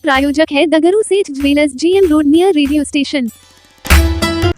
प्रायोजक है दगरू सेठ jewellers, GM road near radio station.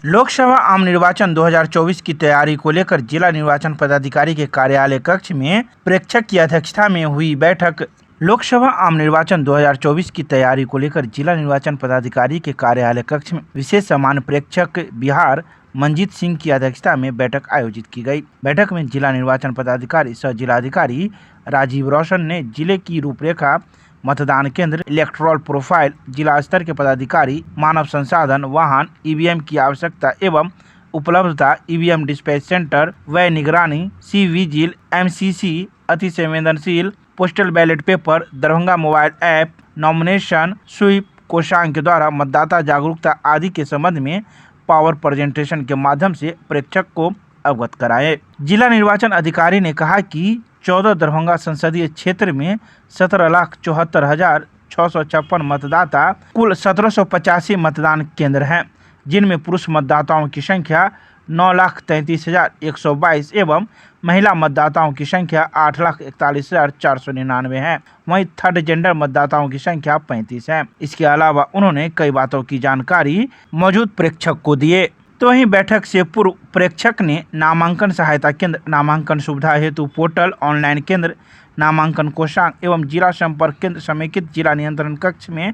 Lok Sabha आम निर्वाचन 2024 की तैयारी को लेकर जिला निर्वाचन पदाधिकारी के कार्यालय कक्ष में प्रेक्षक की अध्यक्षता में हुई बैठक। लोकसभा आम निर्वाचन 2024 की तैयारी को लेकर जिला निर्वाचन पदाधिकारी के कार्यालय कक्ष में विशेष सामान्य प्रेक्षक बिहार मंजीत सिंह की अध्यक्षता में बैठक आयोजित की गई। बैठक में जिला निर्वाचन पदाधिकारी सह जिलाधिकारी राजीव रोशन ने जिले की रूपरेखा, मतदान केंद्र, इलेक्टोरल प्रोफाइल, जिला स्तर के पदाधिकारी, मानव संसाधन, वाहन, ईवीएम की आवश्यकता एवं उपलब्धता, ईवीएम डिस्पैच सेंटर, व्यय निगरानी, सी विजिल, MCC, अति संवेदनशील, postal ballot paper, Darbhanga mobile app, nomination, sweep कोषांग के द्वारा मतदाता जागरूकता आदि के संबंध में पावर प्रेजेंटेशन के माध्यम से प्रेक्षक को अवगत कराए। जिला निर्वाचन अधिकारी ने कहा कि 14 दरभंगा संसदीय क्षेत्र में 17,74,656 मतदाता, कुल 1785 मतदान केंद्र हैं, जिनमें पुरुष मतदाताओं की संख्या 9,33,122 एवं महिला मतदाताओं की संख्या 8,41,499 है। वहीं थर्ड जेंडर मतदाताओं की संख्या 35 है। इसके अलावा उन्होंने कई बातों की जानकारी मौजूद प्रेक्षक को दिए। तो वहीं बैठक से पूर्व प्रेक्षक ने नामांकन सहायता केंद्र, नामांकन सुविधा हेतु पोर्टल, ऑनलाइन केंद्र, नामांकन कोषांग एवं जिला संपर्क केंद्र समेकित जिला नियंत्रण कक्ष में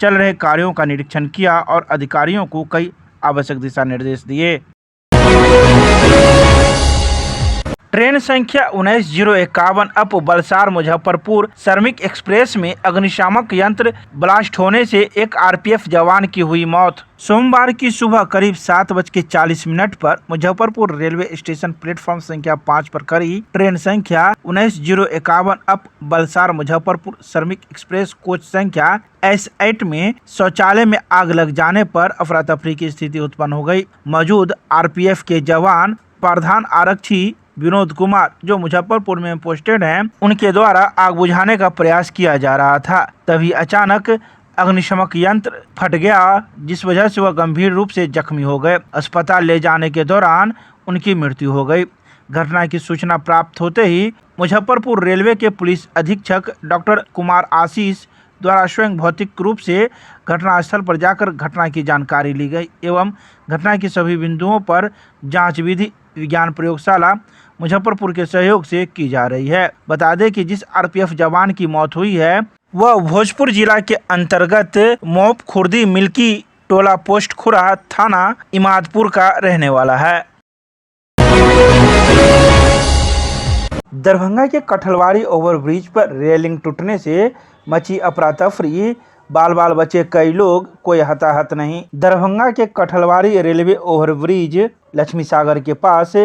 चल रहे कार्यों का निरीक्षण किया और अधिकारियों को कई आवश्यक दिशा निर्देश दिए। ट्रेन संख्या 19051 अप बलसार मुजफ्फरपुर श्रमिक एक्सप्रेस में अग्निशामक यंत्र ब्लास्ट होने से एक RPF जवान की हुई मौत। सोमवार की सुबह करीब 7:40 पर मुजफ्फरपुर रेलवे स्टेशन प्लेटफॉर्म संख्या 5 पर खड़ी ट्रेन संख्या 19051 अप बलसार मुजफ्फरपुर श्रमिक एक्सप्रेस कोच संख्या S8 में शौचालय में आग लग जाने पर अफरा तफरी की स्थिति उत्पन्न हो गई। मौजूद RPF के जवान प्रधान आरक्षी विनोद कुमार, जो मुजफ्फरपुर में पोस्टेड हैं, उनके द्वारा आग बुझाने का प्रयास किया जा रहा था। तभी अचानक अग्निशमक यंत्र फट गया, जिस वजह से वह गंभीर रूप से जख्मी हो गए। अस्पताल ले जाने के दौरान उनकी मृत्यु हो गई। घटना की सूचना प्राप्त होते ही मुजफ्फरपुर रेलवे के पुलिस अधीक्षक डॉक्टर कुमार आशीष द्वारा स्वयं भौतिक रूप से घटनास्थल पर जाकर घटना की जानकारी ली गई एवं घटना की सभी बिंदुओं पर जांच विधि विज्ञान प्रयोगशाला मुजफ्फरपुर के सहयोग से की जा रही है। बता दें कि जिस RPF जवान की मौत हुई है वह भोजपुर जिला के अंतर्गत मोप खुर्दी मिल्की टोला पोस्ट खुरा थाना इमादपुर का रहने वाला है। दरभंगा के कठलवाड़ी ओवरब्रिज पर रेलिंग टूटने से मची अफरा तफरी, बाल बचे कई लोग, कोई हताहत नहीं। दरभंगा के कठलवाड़ी रेलवे ओवरब्रिज लक्ष्मी सागर के पास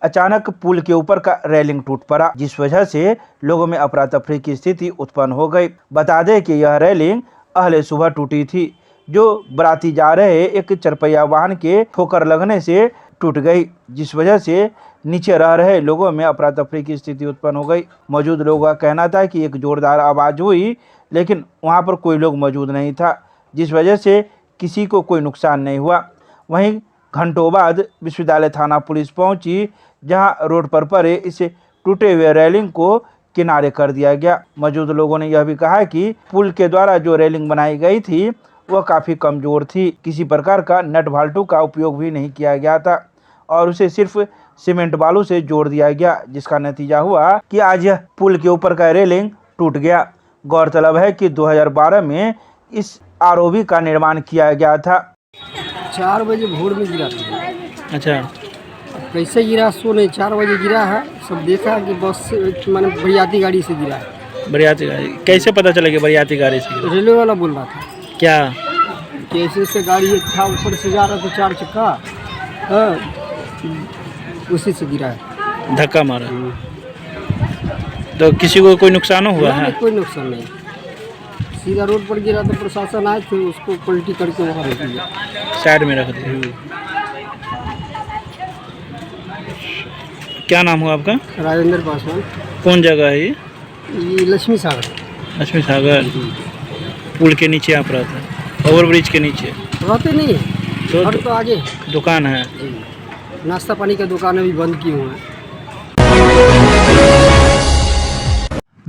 अचानक पुल के ऊपर का रेलिंग टूट पड़ा, जिस वजह से लोगों में अफरा तफरी की स्थिति उत्पन्न हो गई। बता दें कि यह रेलिंग अहले सुबह टूटी थी, जो बराती जा रहे एक चरपहिया वाहन के ठोकर लगने से टूट गई, जिस वजह से नीचे रह रहे लोगों में अफरा तफरी की स्थिति उत्पन्न हो गई। मौजूद लोगों का कहना था कि एक जोरदार आवाज़ हुई, लेकिन वहां पर कोई लोग मौजूद नहीं था, जिस वजह से किसी को कोई नुकसान नहीं हुआ। वहीं घंटों बाद विश्वविद्यालय थाना पुलिस पहुंची, जहां रोड पर पड़े इस टूटे हुए रेलिंग को किनारे कर दिया गया। मौजूद लोगों ने यह भी कहा कि पुल के द्वारा जो रेलिंग बनाई गई थी वह काफ़ी कमज़ोर थी, किसी प्रकार का नट भाल्टू का उपयोग भी नहीं किया गया था और उसे सिर्फ सीमेंट बालू से जोड़ दिया गया, जिसका नतीजा हुआ कि आज यह पुल के ऊपर का रेलिंग टूट गया। गौरतलब है कि 2012 में इस ROB का निर्माण किया गया था। 4 बजे भोर में गिरा था। अच्छा, कैसे गिरा सो नहीं, 4 बजे गिरा है। सब देखा कि बस से माने बरियाती गाड़ी से गिरा है। बरियाती गाड़ी कैसे पता चला कि बरियाती गाड़ी से? रेलवे वाला बोल रहा था क्या कैसे से गाड़ी था, ऊपर से जा रहा था 4 चक्का, हाँ, उसी से गिरा है, धक्का मारा। तो किसी को कोई नुकसान हुआ है? कोई नुकसान नहीं, सीधा रोड पर गिरा। तो प्रशासन आए थे, उसको पलटी करके वहाँ रख दिया, साइड में रख दिया। क्या नाम हुआ आपका? राजेंद्र पासवान। कौन जगह है ये? लक्ष्मी सागर। लक्ष्मी सागर पुल के नीचे आप रहते हैं? ओवरब्रिज के नीचे रहते नहीं तो और तो आगे दुकान है, नाश्ता पानी का दुकान अभी बंद किए हुए हैं।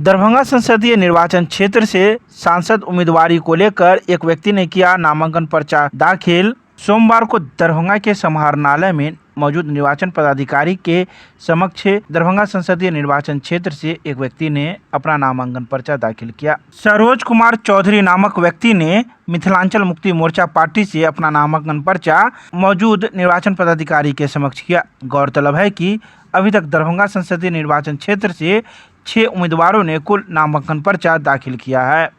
दरभंगा संसदीय निर्वाचन क्षेत्र से सांसद उम्मीदवारी को लेकर एक व्यक्ति ने किया नामांकन पर्चा दाखिल। सोमवार को दरभंगा के समाहरणालय में मौजूद निर्वाचन पदाधिकारी के समक्ष दरभंगा संसदीय निर्वाचन क्षेत्र से एक व्यक्ति ने अपना नामांकन पर्चा दाखिल किया। सरोज कुमार चौधरी नामक व्यक्ति ने मिथिलांचल मुक्ति मोर्चा पार्टी से अपना नामांकन पर्चा मौजूद निर्वाचन पदाधिकारी के समक्ष किया। गौरतलब है कि अभी तक दरभंगा संसदीय निर्वाचन क्षेत्र से 6 उम्मीदवारों ने कुल नामांकन पर्चा दाखिल किया है।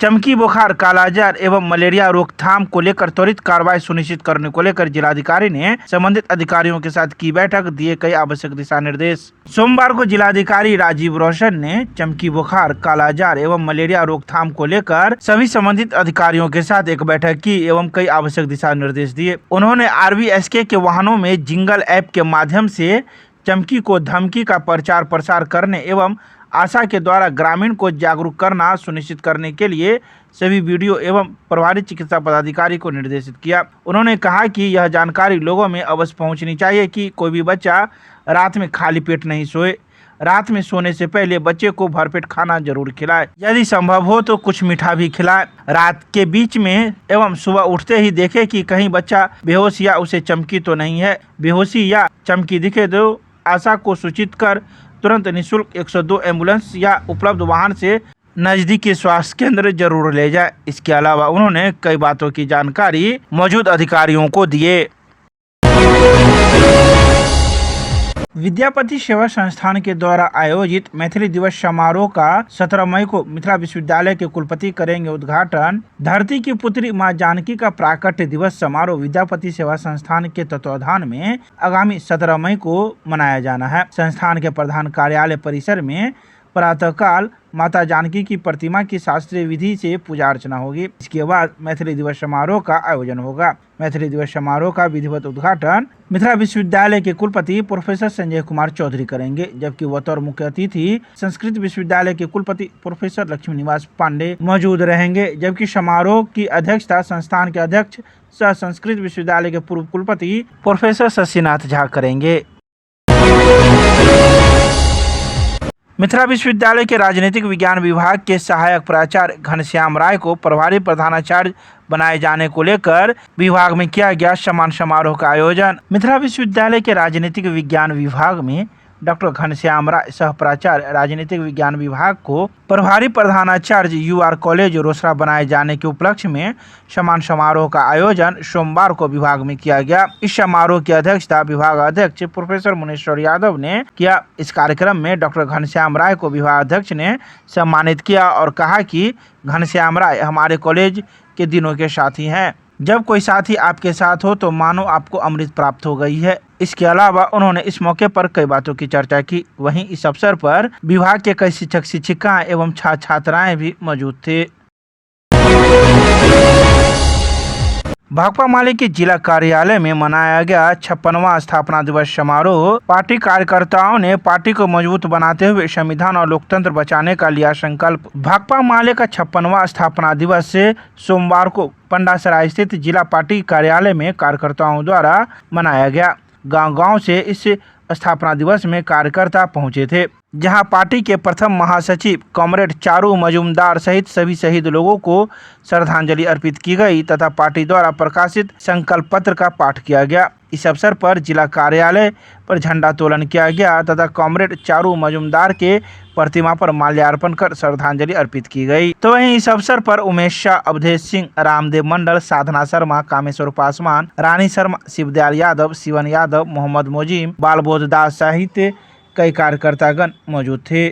चमकी बुखार, कालाजार एवं मलेरिया रोकथाम को लेकर त्वरित कार्रवाई सुनिश्चित करने को लेकर जिलाधिकारी ने संबंधित अधिकारियों के साथ की बैठक, दिए कई आवश्यक दिशा निर्देश। सोमवार को जिलाधिकारी राजीव रोशन ने चमकी बुखार, कालाजार एवं मलेरिया रोकथाम को लेकर सभी संबंधित अधिकारियों के साथ एक बैठक की एवं कई आवश्यक दिशा निर्देश दिए। उन्होंने RVSK के वाहनों में जिंगल ऐप के माध्यम से चमकी को धमकी का प्रचार प्रसार करने एवं आशा के द्वारा ग्रामीण को जागरूक करना सुनिश्चित करने के लिए सभी वीडियो एवं प्रभारी चिकित्सा पदाधिकारी को निर्देशित किया। उन्होंने कहा कि यह जानकारी लोगों में अवश्य पहुंचनी चाहिए कि कोई भी बच्चा रात में खाली पेट नहीं सोए। रात में सोने से पहले बच्चे को भरपेट खाना जरूर खिलाए, यदि संभव हो तो कुछ मीठा भी खिलाए। रात के बीच में एवं सुबह उठते ही देखे कि कहीं बच्चा बेहोश या उसे चमकी तो नहीं है। बेहोशी या चमकी दिखे तो आशा को सूचित कर तुरंत निःशुल्क 102 एम्बुलेंस या उपलब्ध वाहन से नजदीकी स्वास्थ्य केंद्र जरूर ले जाए। इसके अलावा उन्होंने कई बातों की जानकारी मौजूद अधिकारियों को दिए। विद्यापति सेवा संस्थान के द्वारा आयोजित मैथिली दिवस समारोह का 17 मई को मिथिला विश्वविद्यालय के कुलपति करेंगे उद्घाटन। धरती की पुत्री मां जानकी का प्राकट्य दिवस समारोह विद्यापति सेवा संस्थान के तत्वाधान में आगामी 17 मई को मनाया जाना है। संस्थान के प्रधान कार्यालय परिसर में प्रातःकाल माता जानकी की प्रतिमा की शास्त्रीय विधि से पूजा अर्चना होगी। इसके बाद मैथिली दिवस समारोह का आयोजन होगा। मैथिली दिवस समारोह का विधिवत उद्घाटन मिथिला विश्वविद्यालय के कुलपति प्रोफेसर संजय कुमार चौधरी करेंगे, जबकि बतौर मुख्य अतिथि संस्कृत विश्वविद्यालय के कुलपति प्रोफेसर लक्ष्मी निवास पांडे मौजूद रहेंगे। जबकि समारोह की अध्यक्षता संस्थान के अध्यक्ष सह संस्कृत विश्वविद्यालय के पूर्व कुलपति प्रोफेसर शशिनाथ झा करेंगे। मिथिला विश्वविद्यालय के राजनीतिक विज्ञान विभाग के सहायक प्राचार्य घनश्याम राय को प्रभारी प्रधानाचार्य बनाए जाने को लेकर विभाग में किया गया सम्मान समारोह का आयोजन। मिथिला विश्वविद्यालय के राजनीतिक विज्ञान विभाग में डॉक्टर घनश्याम राय सह प्राचार्य राजनीतिक विज्ञान विभाग को प्रभारी प्रधानाचार्य UR कॉलेज रोसड़ा बनाए जाने के उपलक्ष्य में सम्मान समारोह का आयोजन सोमवार को विभाग में किया गया। इस समारोह की अध्यक्षता विभाग अध्यक्ष प्रोफेसर मुनेश्वर यादव ने किया। इस कार्यक्रम में डॉक्टर घनश्याम राय को विभाग अध्यक्ष ने सम्मानित किया और कहा कि घनश्याम राय हमारे कॉलेज के दिनों के साथी हैं। जब कोई साथी आपके साथ हो तो मानो आपको अमृत प्राप्त हो गई है। इसके अलावा उन्होंने इस मौके पर कई बातों की चर्चा की। वहीं इस अवसर पर विभाग के कई शिक्षक शिक्षिकाएं एवं छात्र छात्राएं भी मौजूद थे। भाकपा माले के जिला कार्यालय में मनाया गया 56वां स्थापना दिवस समारोह। पार्टी कार्यकर्ताओं ने पार्टी को मजबूत बनाते हुए संविधान और लोकतंत्र बचाने का लिया संकल्प। भाकपा माले का 56वां स्थापना दिवस से सोमवार को पंडासराय स्थित जिला पार्टी कार्यालय में कार्यकर्ताओं द्वारा मनाया गया। गांव-गांव से इस स्थापना दिवस में कार्यकर्ता पहुंचे थे, जहां पार्टी के प्रथम महासचिव कॉमरेड चारू मजूमदार सहित सभी शहीद लोगों को श्रद्धांजलि अर्पित की गई तथा पार्टी द्वारा प्रकाशित संकल्प पत्र का पाठ किया गया। इस अवसर पर जिला कार्यालय पर झंडोत्तोलन किया गया तथा कॉमरेड चारू मजूमदार के प्रतिमा पर माल्यार्पण कर श्रद्धांजलि अर्पित की गई। तो वहीं इस अवसर पर उमेश शाह, अवधेश सिंह, रामदेव मंडल, साधना शर्मा, कामेश्वर पासवान, रानी शर्मा, शिवदयाल यादव, शिवन यादव, मोहम्मद मोजीम, बालबोध दास सहित कई कार्यकर्तागण मौजूद थे।